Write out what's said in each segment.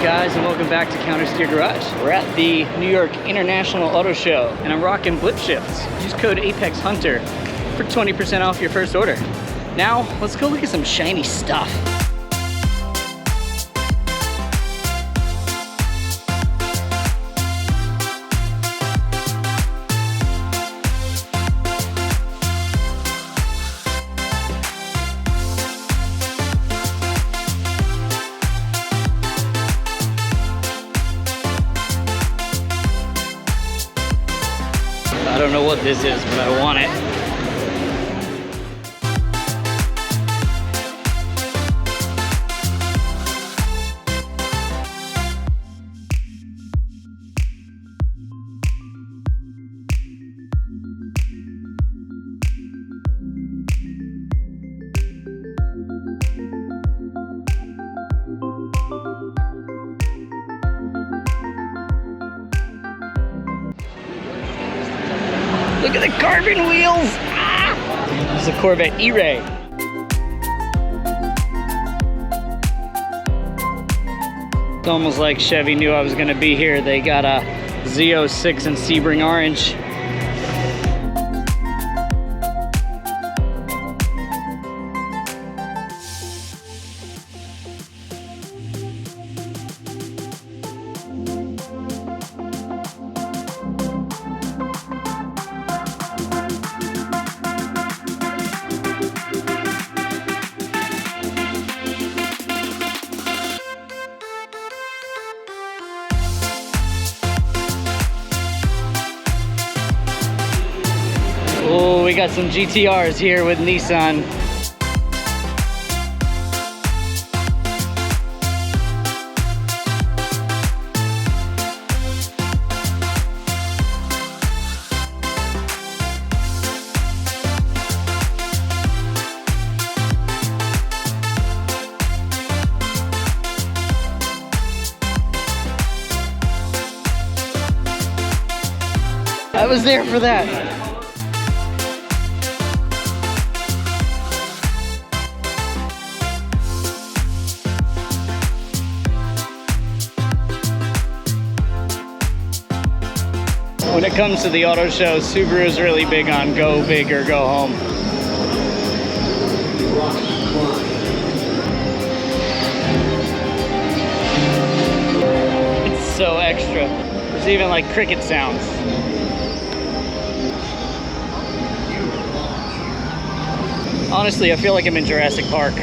Guys, and welcome back to Countersteer Garage. We're at the New York International Auto Show, and I'm rocking blip shifts. Use code APEXHUNTER for 20% off your first order. Now, let's go look at some shiny stuff. I don't know what this is, but I want it. Look at the carbon wheels! Ah! It's a Corvette E-Ray. It's almost like Chevy knew I was gonna be here. They got a Z06 in Sebring Orange. Oh, we got some GTRs here with Nissan. I was there for that. When it comes to the auto show, Subaru is really big on go big or go home. It's so extra. There's even like cricket sounds. Honestly, I feel like I'm in Jurassic Park.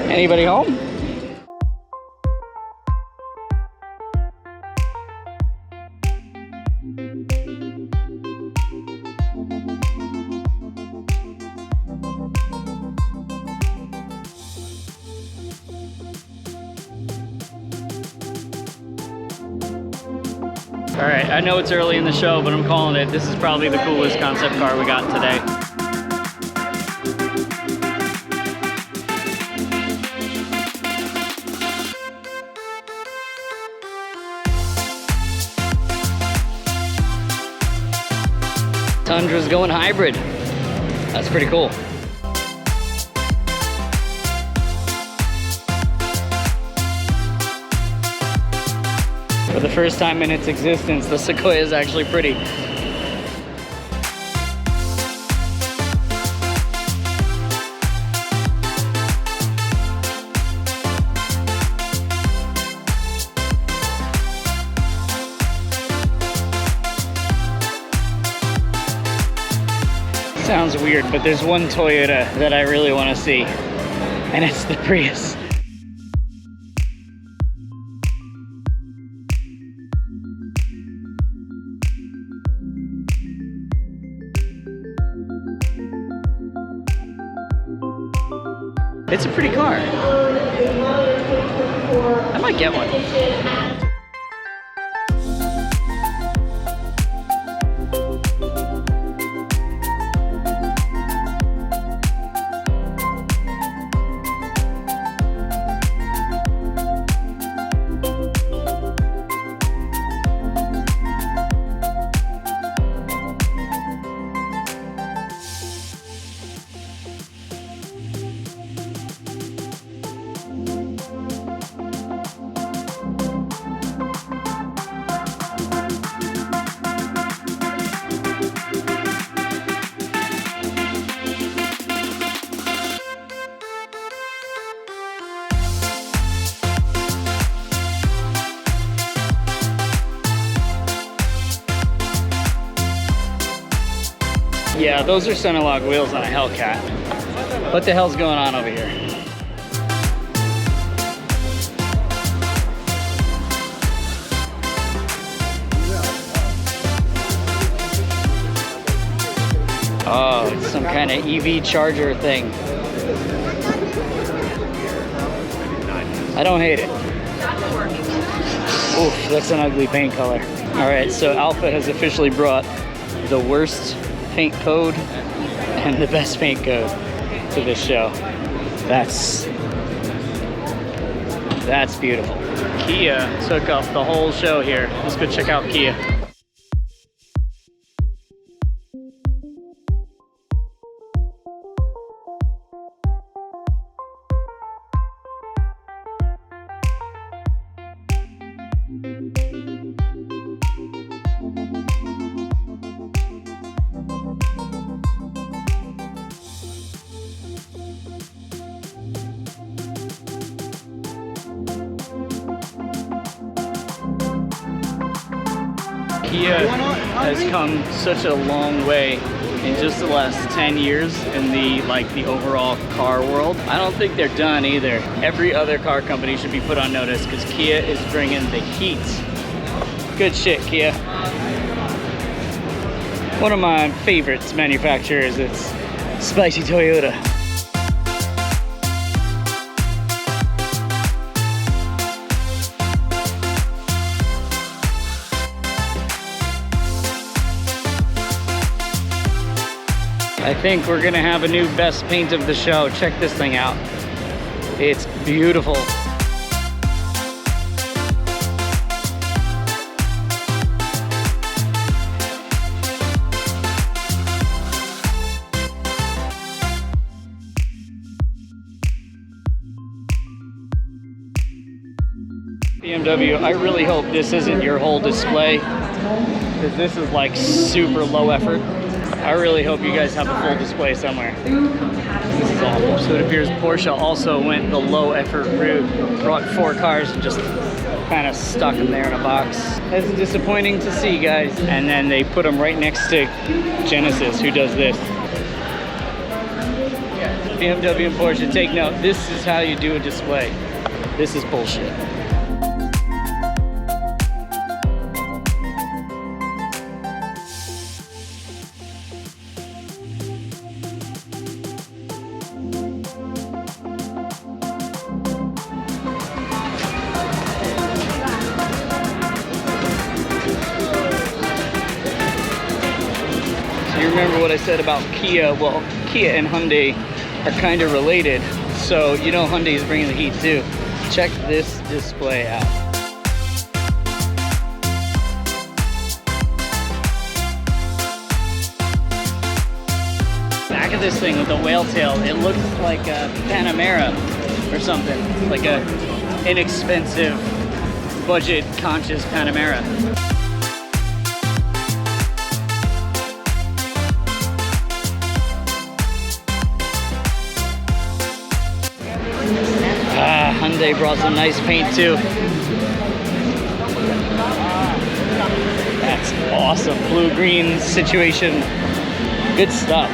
Anybody home? All right, I know it's early in the show, but I'm calling it. This is probably the coolest concept car we got today. Tundra's going hybrid. That's pretty cool. For the first time in its existence, the Sequoia is actually pretty. Sounds weird, but there's one Toyota that I really want to see, and it's the Prius. It's a pretty car. I might get one. Yeah, those are center log wheels on a Hellcat. What the hell's going on over here? Oh, it's some kind of EV charger thing. I don't hate it. Oof, that's an ugly paint color. All right, so Alpha has officially brought the worst paint code and the best paint code to this show. That's beautiful. Kia took up the whole show here. Let's go check out Kia. Kia has come such a long way in just the last 10 years in the overall car world. I don't think they're done either. Every other car company should be put on notice because Kia is bringing the heat. Good shit, Kia. One of my favorites manufacturers is Spicy Toyota. I think we're gonna have a new best paint of the show. Check this thing out. It's beautiful. BMW, I really hope this isn't your whole display, because this is like super low effort. I really hope you guys have a full display somewhere. This is awful. So it appears Porsche also went the low effort route, brought 4 cars and just kind of stuck them there in a box. It's disappointing to see, guys. And then they put them right next to Genesis, who does this. BMW and Porsche, take note. This is how you do a display. This is bullshit. You remember what I said about Kia? Well, Kia and Hyundai are kind of related, so you know Hyundai is bringing the heat too. Check this display out. Back of this thing with the whale tail, it looks like a Panamera or something, like a inexpensive, budget-conscious Panamera. Hyundai brought some nice paint too. That's awesome. Blue-green situation. Good stuff.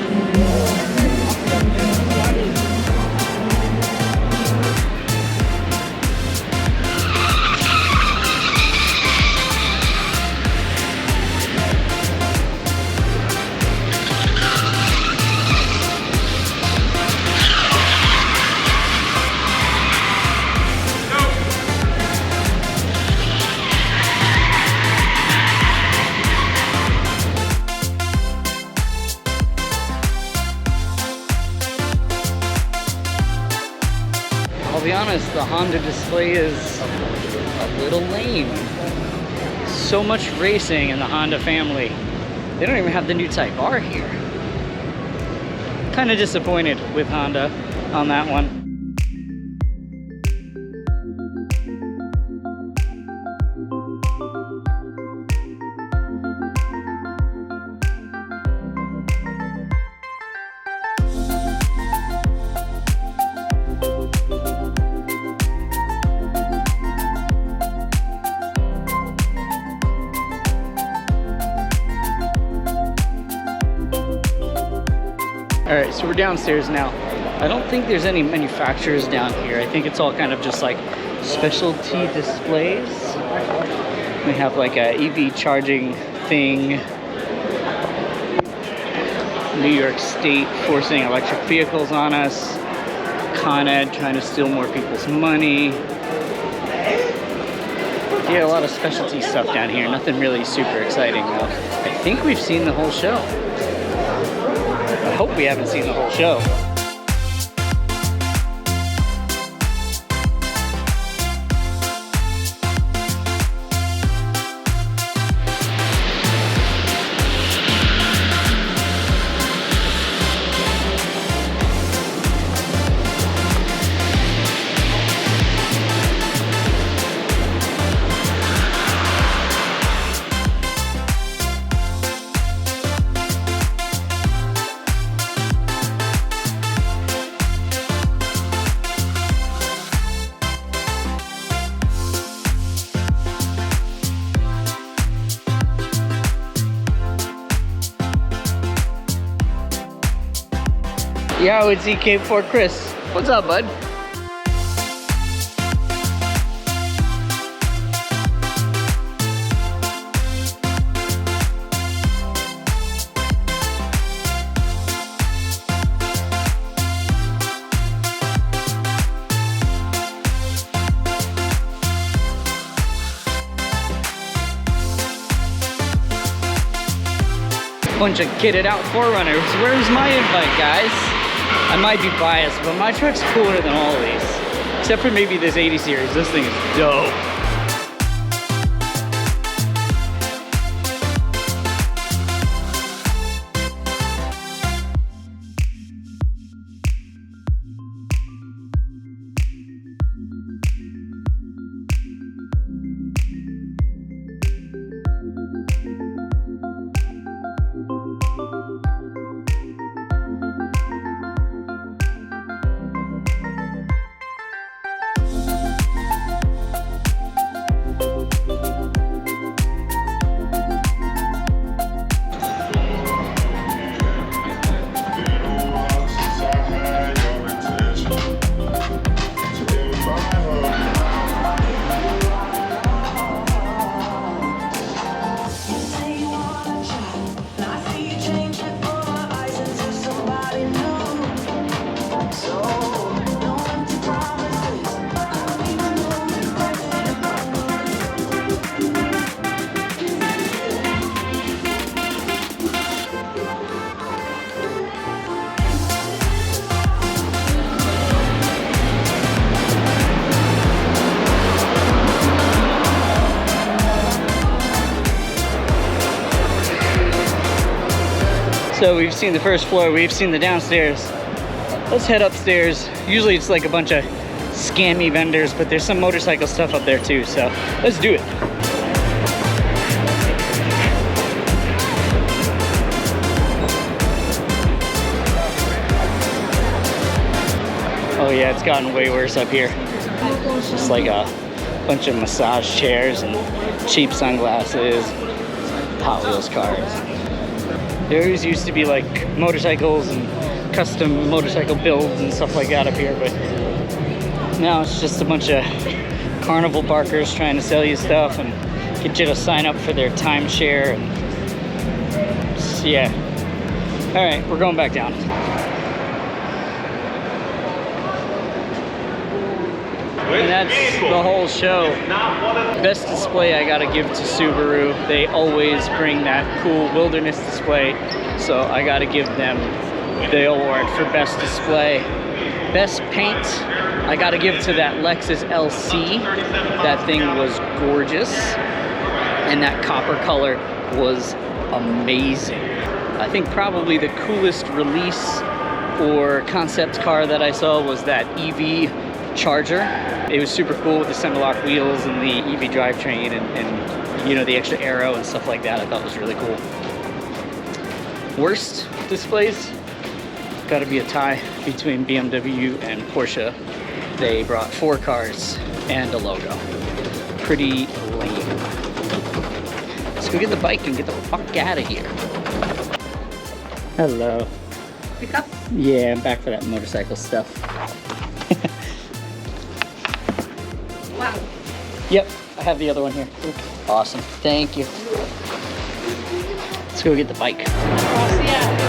I'll be honest, the Honda display is a little lame. So much racing in the Honda family. They don't even have the new Type R here. Kind of disappointed with Honda on that one. All right, so we're downstairs now. I don't think there's any manufacturers down here. I think it's all kind of just like specialty displays. We have like a EV charging thing. New York State forcing electric vehicles on us. Con Ed trying to steal more people's money. Yeah, a lot of specialty stuff down here. Nothing really super exciting though. I think we've seen the whole show. I hope we haven't seen the whole show. Yo, it's EK4 Chris. What's up, bud? Bunch of kitted out 4Runners. Where's my invite, guys? I might be biased, but my truck's cooler than all of these. Except for maybe this 80 series. This thing is dope. So we've seen the first floor, we've seen the downstairs. Let's head upstairs. Usually it's like a bunch of scammy vendors, but there's some motorcycle stuff up there too, so let's do it. Oh yeah, it's gotten way worse up here. It's just like a bunch of massage chairs and cheap sunglasses, Hot Wheels cars. There always used to be like motorcycles and custom motorcycle builds and stuff like that up here, but now it's just a bunch of carnival barkers trying to sell you stuff and get you to sign up for their timeshare. And yeah. All right, we're going back down. And that's the whole show. Best display I gotta give to Subaru. They always bring that cool wilderness display, so I gotta give them the award for best display. Best paint, I gotta give to that Lexus LC. That thing was gorgeous, and that copper color was amazing. I think probably the coolest release or concept car that I saw was that EV Charger. It was super cool with the center lock wheels and the EV drivetrain and you know, the extra aero and stuff like that. I thought was really cool. Worst displays, got to be a tie between BMW and Porsche. They brought 4 cars and a logo. Pretty lame. Let's go get the bike and get the fuck out of here. Hello. Pick up? Yeah, I'm back for that motorcycle stuff. Wow. Yep, I have the other one here. Awesome, thank you. Let's go get the bike. Cross the